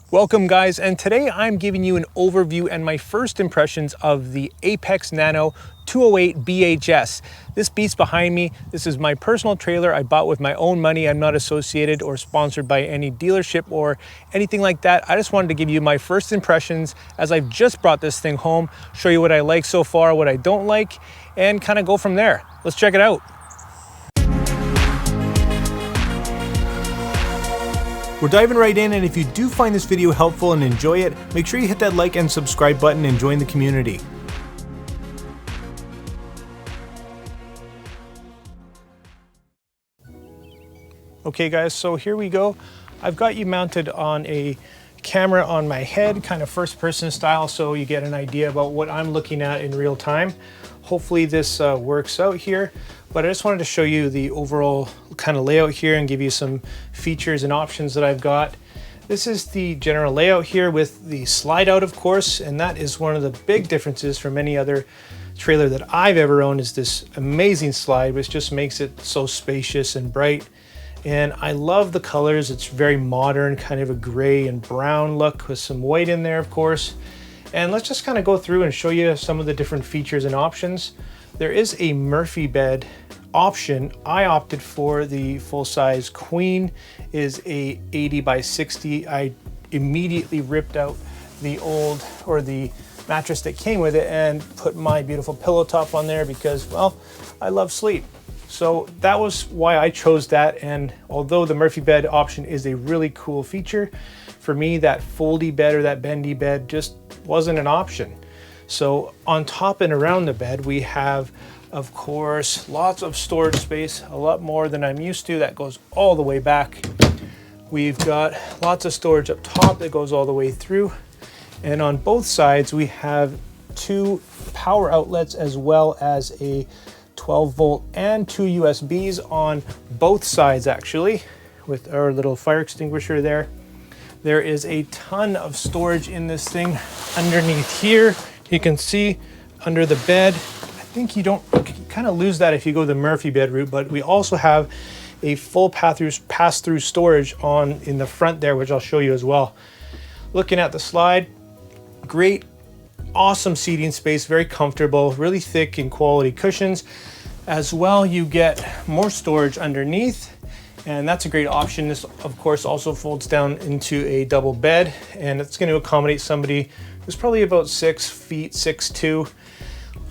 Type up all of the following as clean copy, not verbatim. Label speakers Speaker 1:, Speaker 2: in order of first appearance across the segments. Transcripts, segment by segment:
Speaker 1: Welcome guys, and today I'm giving you an overview and my first impressions of the Apex Nano 208BHS. This beast behind me, this is my personal trailer I bought with my own money. I'm not associated or sponsored by any dealership or anything like that. I just wanted to give you my first impressions as I've just brought this thing home, show you what I like so far, what I don't like, and kind of go from there. Let's check it out. We're diving right in, and if you do find this video helpful and enjoy it, make sure you hit that like and subscribe button and join the community. Okay guys, so here we go. I've got you mounted on a camera on my head, kind of first person style, so you get an idea about what I'm looking at in real time. Hopefully this works out here, but I just wanted to show you the overall kind of layout here and give you some features and options that I've got. This is the general layout here with the slide out, of course, and that is one of the big differences from any other trailer that I've ever owned, is this amazing slide, which just makes it so spacious and bright. And I love the colors. It's very modern, kind of a gray and brown look with some white in there, of course. And let's just kind of go through and show you some of the different features and options. There is a Murphy bed option. I opted for the full-size queen, is a 80 by 60. I immediately ripped out the old, or the mattress that came with it, and put my beautiful pillow top on there because, well, I love sleep. So that was why I chose that. And although the Murphy bed option is a really cool feature, for me that foldy bed or that bendy bed just wasn't an option. So on top and around the bed we have, of course, lots of storage space, a lot more than I'm used to. That goes all the way back. We've got lots of storage up top that goes all the way through, and on both sides we have two power outlets as well as a 12 volt and two USBs on both sides, actually, with our little fire extinguisher there. There is a ton of storage in this thing underneath here. You can see under the bed. I think you kind of lose that if you go the Murphy bed route, but we also have a full pass-through storage in the front there, which I'll show you as well. Looking at the slide, great, awesome seating space, very comfortable, really thick and quality cushions. As well, you get more storage underneath, and that's a great option. This, of course, also folds down into a double bed, and it's going to accommodate somebody who's probably about 6 feet, 6'2".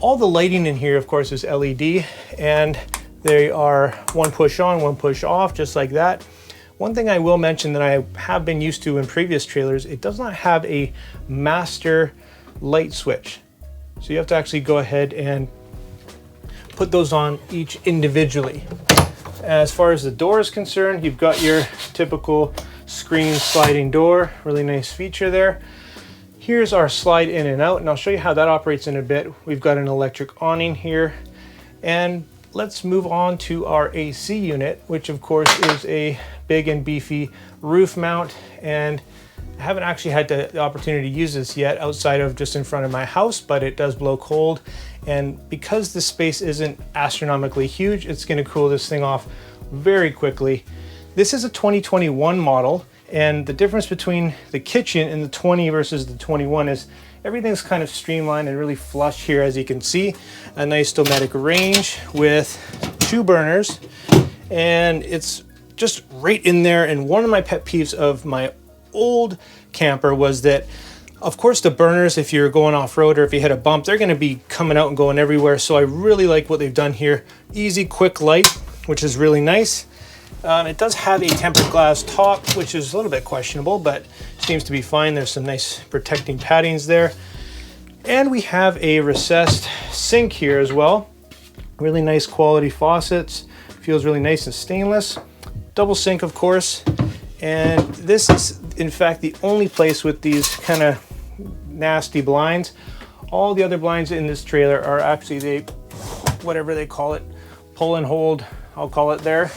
Speaker 1: All the lighting in here, of course, is LED, and they are one push on, one push off, just like that. One thing I will mention that I have been used to in previous trailers, it does not have a master light switch. So you have to actually go ahead and put those on each individually. As far as the door is concerned, you've got your typical screen sliding door, really nice feature there. Here's our slide in and out, and I'll show you how that operates in a bit. We've got an electric awning here, and let's move on to our AC unit, which of course is a big and beefy roof mount, and I haven't actually had the opportunity to use this yet outside of just in front of my house, but it does blow cold. And because the space isn't astronomically huge, it's going to cool this thing off very quickly. This is a 2021 model, and the difference between the kitchen and the 20 versus the 21 is everything's kind of streamlined and really flush here, as you can see. A nice Dometic range with 2 burners, and it's just right in there. And one of my pet peeves of my old camper was that, of course, the burners, if you're going off-road or if you hit a bump, they're going to be coming out and going everywhere. So I really like what they've done here. Easy, quick light, which is really nice. It does have a tempered glass top, which is a little bit questionable, but seems to be fine. There's some nice protecting paddings there. And we have a recessed sink here as well. Really nice quality faucets. Feels really nice and stainless. Double sink, of course. And this is, in fact, the only place with these kind of nasty blinds. All the other blinds in this trailer are actually whatever they call it, pull and hold, I'll call it there.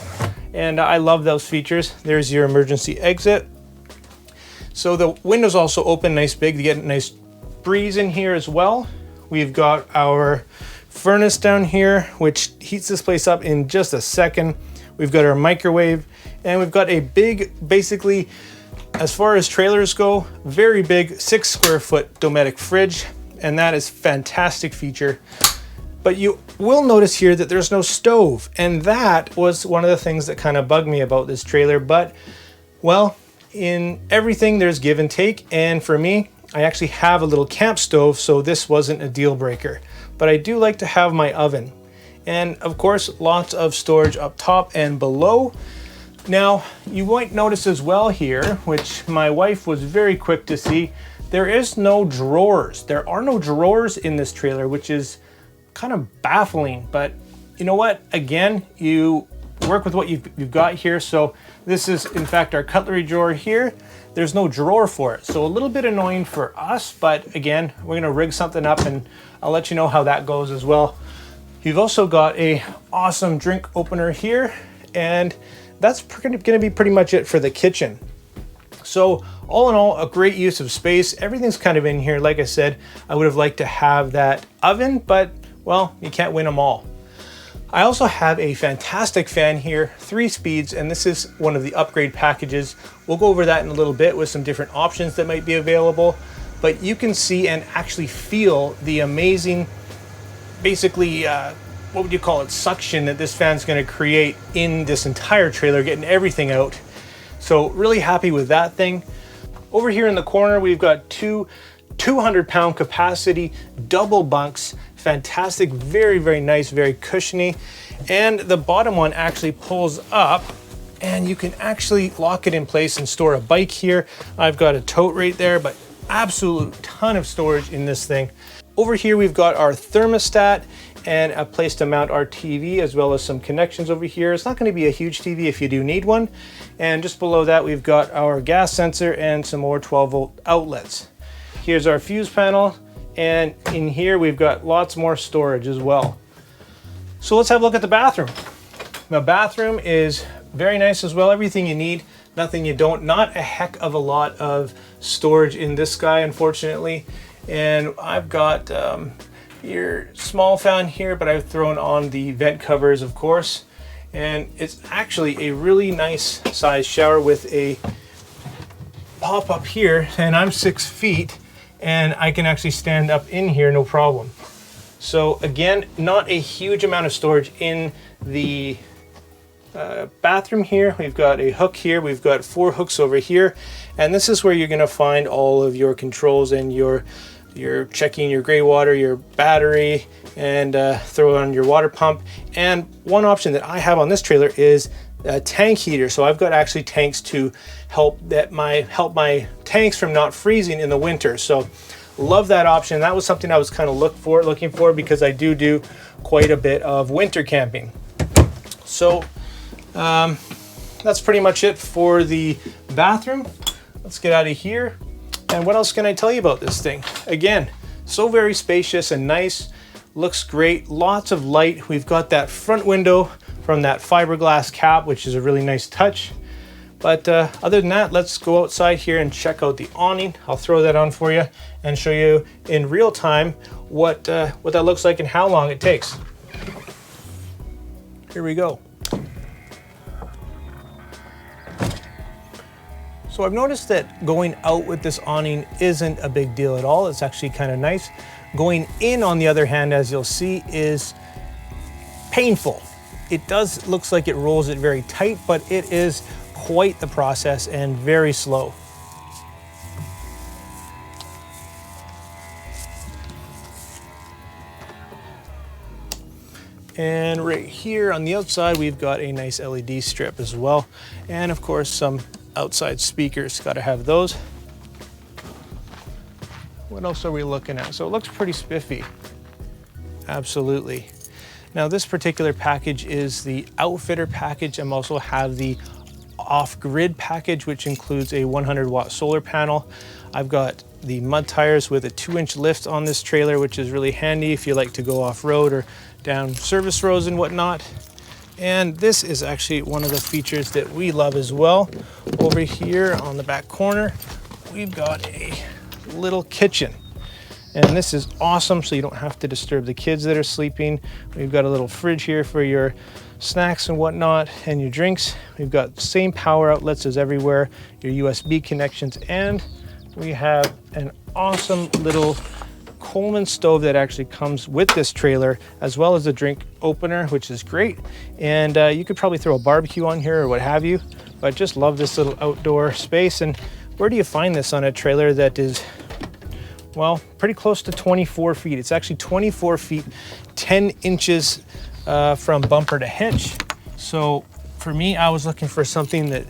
Speaker 1: And I love those features. There's your emergency exit. So the window's also open, nice big, to get a nice breeze in here as well. We've got our furnace down here, which heats this place up in just a second. We've got our microwave, and we've got a big, basically As far as trailers go, very big 6 square foot Dometic fridge, and that is a fantastic feature. But you will notice here that there's no stove, and that was one of the things that kind of bugged me about this trailer. But well, in everything there's give and take, and for me, I actually have a little camp stove, so this wasn't a deal breaker. But I do like to have my oven, and of course lots of storage up top and below. Now you might notice as well here, which my wife was very quick to see, there is no drawers. There are no drawers in this trailer, which is kind of baffling, but you know what? Again, you work with what you've got here. So this is in fact our cutlery drawer here. There's no drawer for it. So a little bit annoying for us, but again, we're gonna rig something up and I'll let you know how that goes as well. You've also got a awesome drink opener here, and that's gonna be pretty much it for the kitchen. So all in all, a great use of space. Everything's kind of in here. Like I said, I would have liked to have that oven, but well, you can't win them all. I also have a fantastic fan here, 3 speeds, and this is one of the upgrade packages. We'll go over that in a little bit with some different options that might be available, but you can see and actually feel the amazing, basically, what would you call it, suction that this fan's gonna create in this entire trailer, getting everything out. So really happy with that thing. Over here in the corner, we've got 2 200-pound capacity double bunks. Fantastic, very, very nice, very cushiony. And the bottom one actually pulls up and you can actually lock it in place and store a bike here. I've got a tote right there, but absolute ton of storage in this thing. Over here, we've got our thermostat and a place to mount our TV, as well as some connections over here. It's not going to be a huge TV if you do need one. And just below that, we've got our gas sensor and some more 12-volt outlets. Here's our fuse panel, and in here we've got lots more storage as well. So let's have a look at the bathroom. The bathroom is very nice as well. Everything you need, nothing you don't. Not a heck of a lot of storage in this guy, unfortunately. And I've got your small fan here, but I've thrown on the vent covers, of course. And it's actually a really nice size shower with a pop up here, and I'm 6 feet and I can actually stand up in here no problem. So again, not a huge amount of storage in the bathroom here. We've got a hook here, we've got 4 hooks over here, and this is where you're going to find all of your controls and your checking your gray water, your battery, and throw on your water pump. And one option that I have on this trailer is a tank heater. So I've got actually tanks to help my tanks from not freezing in the winter. So love that option. That was something I was kind of looking for because I do quite a bit of winter camping. So that's pretty much it for the bathroom. Let's get out of here. And what else can I tell you about this thing? Again, so very spacious and nice, looks great, lots of light. We've got that front window from that fiberglass cap, which is a really nice touch. But other than that, let's go outside here and check out the awning. I'll throw that on for you and show you in real time what that looks like and how long it takes. Here we go. So I've noticed that going out with this awning isn't a big deal at all. It's actually kind of nice. Going in, on the other hand, as you'll see, is painful. It looks like it rolls it very tight, but it is quite the process and very slow. And right here on the outside, we've got a nice LED strip as well. And of course, some outside speakers, got to have those. What else are we looking at? So it looks pretty spiffy. Absolutely. Now this particular package is the outfitter package. I also have the off-grid package, which includes a 100-watt solar panel. I've got the mud tires with a 2-inch lift on this trailer, which is really handy if you like to go off-road or down service roads and whatnot. And this is actually one of the features that we love as well. Over here on the back corner, we've got a little kitchen. And this is awesome, so you don't have to disturb the kids that are sleeping. We've got a little fridge here for your snacks and whatnot and your drinks. We've got the same power outlets as everywhere, your USB connections, and we have an awesome little Coleman stove that actually comes with this trailer, as well as the drink opener, which is great. And you could probably throw a barbecue on here or what have you, but just love this little outdoor space. And where do you find this on a trailer that is, well, pretty close to 24 feet? It's actually 24 feet, 10 inches from bumper to hitch. So for me, I was looking for something that,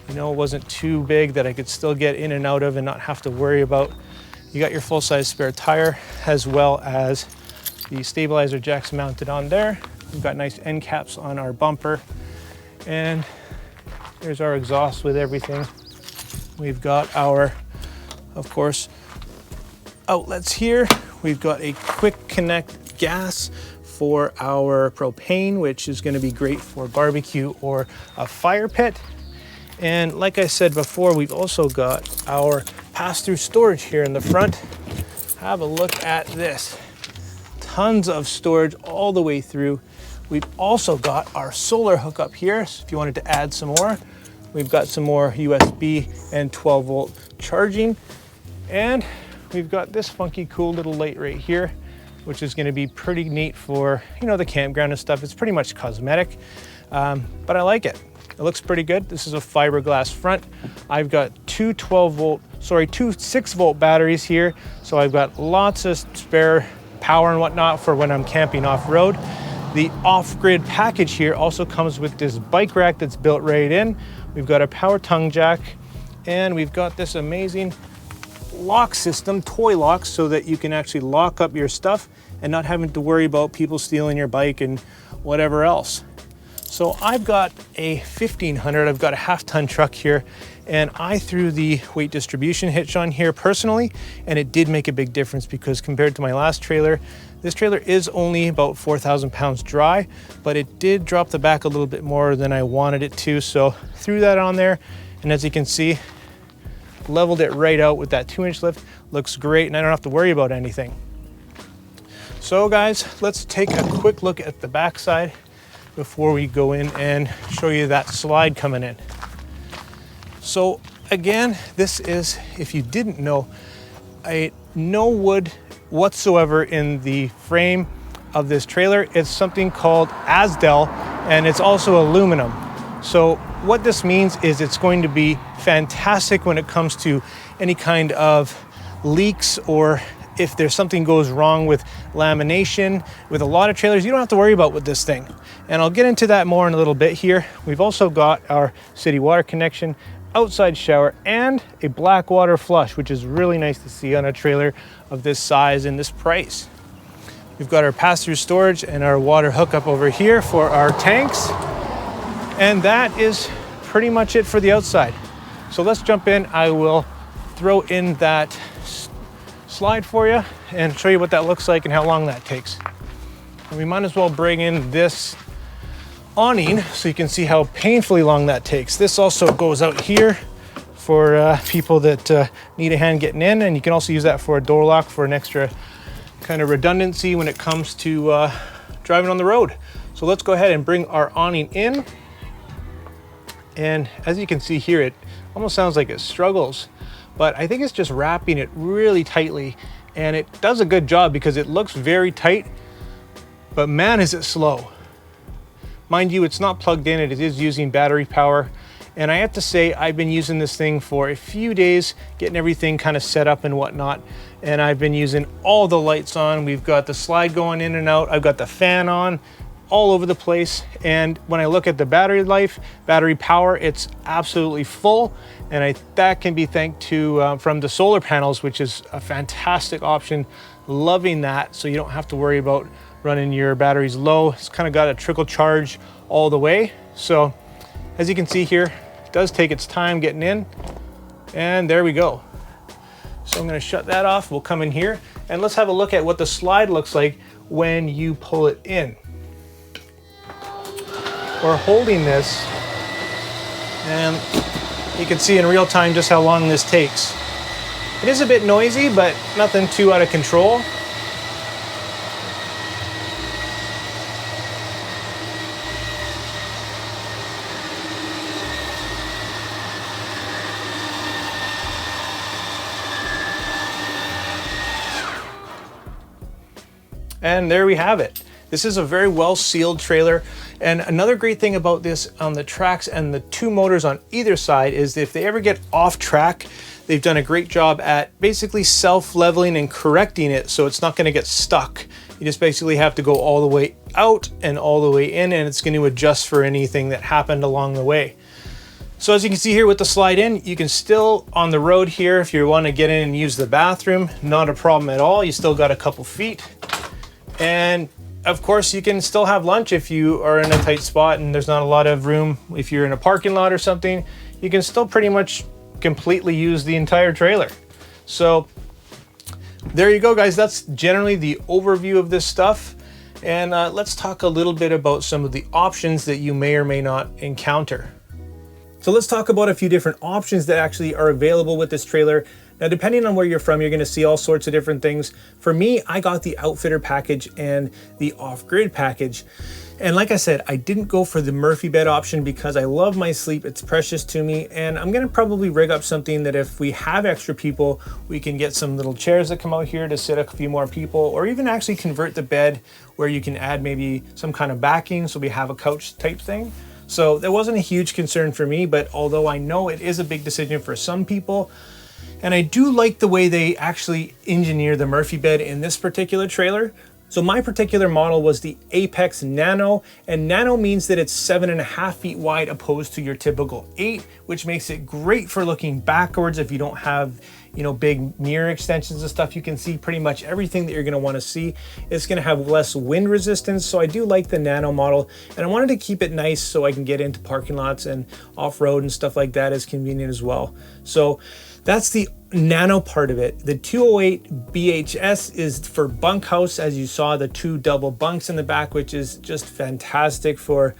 Speaker 1: you know, wasn't too big, that I could still get in and out of and not have to worry about. You got your full-size spare tire, as well as the stabilizer jacks mounted on there. We've got nice end caps on our bumper, and there's our exhaust with everything. We've got our, of course, outlets here. We've got a quick connect gas for our propane, which is going to be great for barbecue or a fire pit. And like I said before, we've also got our pass-through storage here in the front. Have a look at this. Tons of storage all the way through. We've also got our solar hookup here, so if you wanted to add some more. We've got some more USB and 12-volt charging. And we've got this funky cool little light right here, which is going to be pretty neat for, you know, the campground and stuff. It's pretty much cosmetic, but I like it. It looks pretty good. This is a fiberglass front. I've got two 6-volt batteries here. So I've got lots of spare power and whatnot for when I'm camping off-road. The off-grid package here also comes with this bike rack that's built right in. We've got a power tongue jack, and we've got this amazing lock system, toy lock, so that you can actually lock up your stuff and not having to worry about people stealing your bike and whatever else. So I've got a 1500, I've got a half-ton truck here, and I threw the weight distribution hitch on here personally, and it did make a big difference, because compared to my last trailer, this trailer is only about 4,000 pounds dry, but it did drop the back a little bit more than I wanted it to. So threw that on there, and as you can see, leveled it right out with that 2-inch lift. Looks great, and I don't have to worry about anything. So guys, let's take a quick look at the backside before we go in and show you that slide coming in. So again, this is, if you didn't know, no wood whatsoever in the frame of this trailer. It's something called Asdel, and it's also aluminum. So what this means is it's going to be fantastic when it comes to any kind of leaks, or if there's something goes wrong with lamination. With a lot of trailers, you don't have to worry about with this thing. And I'll get into that more in a little bit here. We've also got our city water connection, outside shower, and a black water flush, which is really nice to see on a trailer of this size and this price. We've got our pass-through storage and our water hookup over here for our tanks. And that is pretty much it for the outside. So let's jump in. I will throw in that slide for you and show you what that looks like and how long that takes. And we might as well bring in this awning so you can see how painfully long that takes. This also goes out here for people that need a hand getting in, and you can also use that for a door lock for an extra kind of redundancy when it comes to driving on the road. So let's go ahead and bring our awning in. And as you can see here, it almost sounds like it struggles, but I think it's just wrapping it really tightly, and it does a good job because it looks very tight, but man, is it slow. Mind you, it's not plugged in, it is using battery power. And I have to say, I've been using this thing for a few days, getting everything kind of set up and whatnot. And I've been using all the lights on. We've got the slide going in and out. I've got the fan on all over the place. And when I look at the battery life, battery power, it's absolutely full. And that can be thanked to from the solar panels, which is a fantastic option. Loving that, so you don't have to worry about running your batteries low. It's kind of got a trickle charge all the way. So as you can see here, it does take its time getting in, and there we go. So I'm going to shut that off. We'll come in here and let's have a look at what the slide looks like when you pull it in. We're holding this, and you can see in real time just how long this takes. It is a bit noisy, but nothing too out of control. And there we have it. This is a very well sealed trailer. And another great thing about this on the tracks and the two motors on either side is if they ever get off track, they've done a great job at basically self-leveling and correcting it so it's not going to get stuck. You just basically have to go all the way out and all the way in, and it's going to adjust for anything that happened along the way. So as you can see here with the slide in, you can still on the road here, if you want to get in and use the bathroom, not a problem at all. You still got a couple feet. And of course, you can still have lunch if you are in a tight spot and there's not a lot of room. If you're in a parking lot or something, you can still pretty much completely use the entire trailer. So there you go, guys. That's generally the overview of this stuff. And let's talk a little bit about some of the options that you may or may not encounter. So let's talk about a few different options that actually are available with this trailer. Now, depending on where you're from, you're going to see all sorts of different things. For me, I got the outfitter package and the off-grid package. And like I said, I didn't go for the Murphy bed option because I love my sleep. It's precious to me. And I'm going to probably rig up something that if we have extra people, we can get some little chairs that come out here to sit a few more people, or even actually convert the bed where you can add maybe some kind of backing so we have a couch type thing. So that wasn't a huge concern for me, but although I know it is a big decision for some people, and I do like the way they actually engineer the Murphy bed in this particular trailer. So my particular model was the Apex Nano, and Nano means that it's 7.5 feet wide opposed to your typical 8, which makes it great for looking backwards if you don't have, you know, big mirror extensions and stuff. You can see pretty much everything that you're gonna wanna see. It's gonna have less wind resistance, so I do like the Nano model, and I wanted to keep it nice so I can get into parking lots and off-road and stuff like that is convenient as well. So that's the Nano part of it. The 208BHS is for bunkhouse, as you saw, the 2 double bunks in the back, which is just fantastic for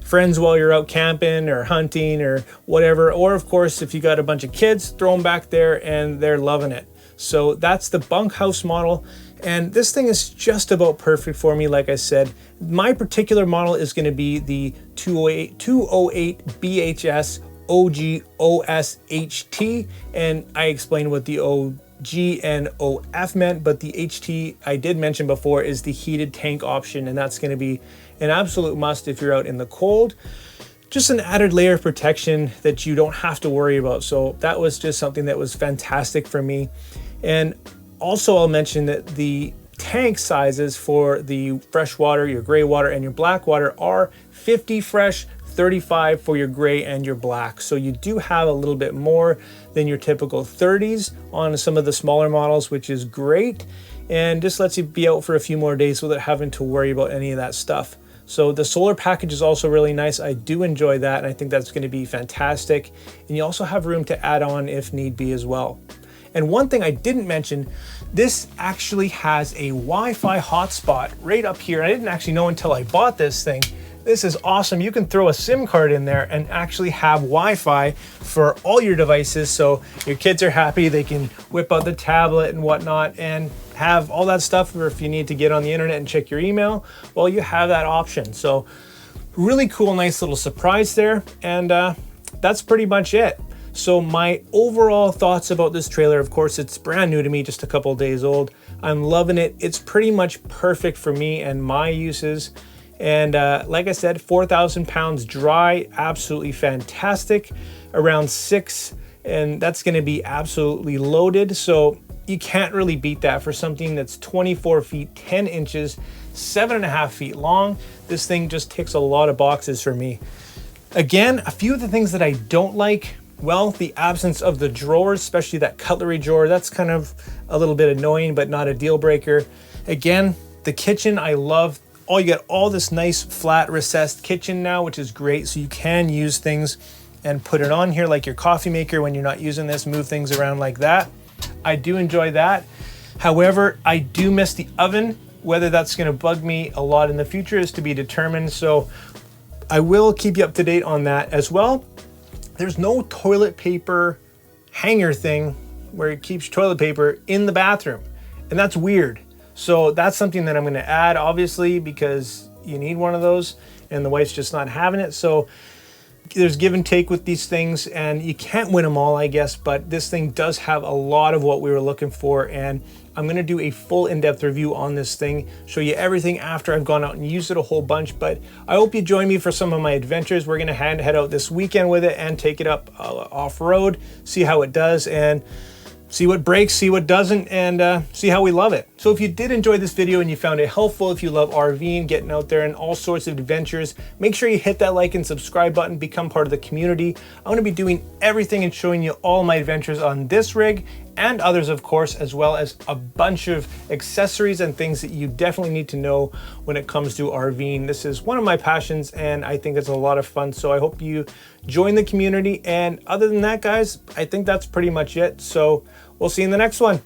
Speaker 1: friends while you're out camping or hunting or whatever. Or of course, if you got a bunch of kids, throw them back there and they're loving it. So that's the bunkhouse model. And this thing is just about perfect for me. Like I said, my particular model is going to be the 208BHS OG OS HT, and I explained what the OG and OF meant, but the HT I did mention before is the heated tank option, and that's going to be an absolute must if you're out in the cold. Just an added layer of protection that you don't have to worry about. So that was just something that was fantastic for me. And also I'll mention that the tank sizes for the fresh water, your gray water, and your black water are 50 fresh, 35 for your gray and your black. So you do have a little bit more than your typical 30s on some of the smaller models, which is great. And just lets you be out for a few more days without having to worry about any of that stuff. So the solar package is also really nice. I do enjoy that, and I think that's going to be fantastic. And you also have room to add on if need be as well. And one thing I didn't mention, this actually has a Wi-Fi hotspot right up here. I didn't actually know until I bought this thing. This is awesome. You can throw a SIM card in there and actually have Wi-Fi for all your devices. So your kids are happy. They can whip out the tablet and whatnot and have all that stuff. Or if you need to get on the internet and check your email, well, you have that option. So really cool, nice little surprise there. And that's pretty much it. So my overall thoughts about this trailer, of course, it's brand new to me, just a couple of days old. I'm loving it. It's pretty much perfect for me and my uses. And like I said, 4,000 pounds dry, absolutely fantastic. Around 6, and that's gonna be absolutely loaded. So you can't really beat that for something that's 24 feet, 10 inches, 7.5 feet long. This thing just ticks a lot of boxes for me. Again, a few of the things that I don't like, well, the absence of the drawers, especially that cutlery drawer, that's kind of a little bit annoying, but not a deal breaker. Again, the kitchen, I love. You get all this nice flat recessed kitchen now, which is great. So you can use things and put it on here like your coffee maker when you're not using this, move things around like that. I do enjoy that. However, I do miss the oven. Whether that's gonna bug me a lot in the future is to be determined. So I will keep you up to date on that as well. There's no toilet paper hanger thing where it keeps toilet paper in the bathroom. And that's weird. So that's something that I'm gonna add, obviously, because you need one of those and the wife's just not having it. So there's give and take with these things, and you can't win them all, I guess, but this thing does have a lot of what we were looking for, and I'm gonna do a full in-depth review on this thing, show you everything after I've gone out and used it a whole bunch. But I hope you join me for some of my adventures. We're gonna head out this weekend with it and take it up off-road, see how it does, and see what breaks, see what doesn't, and see how we love it. So if you did enjoy this video and you found it helpful, if you love RVing, getting out there and all sorts of adventures, make sure you hit that like and subscribe button, become part of the community. I'm gonna be doing everything and showing you all my adventures on this rig and others, of course, as well as a bunch of accessories and things that you definitely need to know when it comes to RVing. This is one of my passions, and I think it's a lot of fun. So I hope you join the community. And other than that, guys, I think that's pretty much it. So we'll see you in the next one.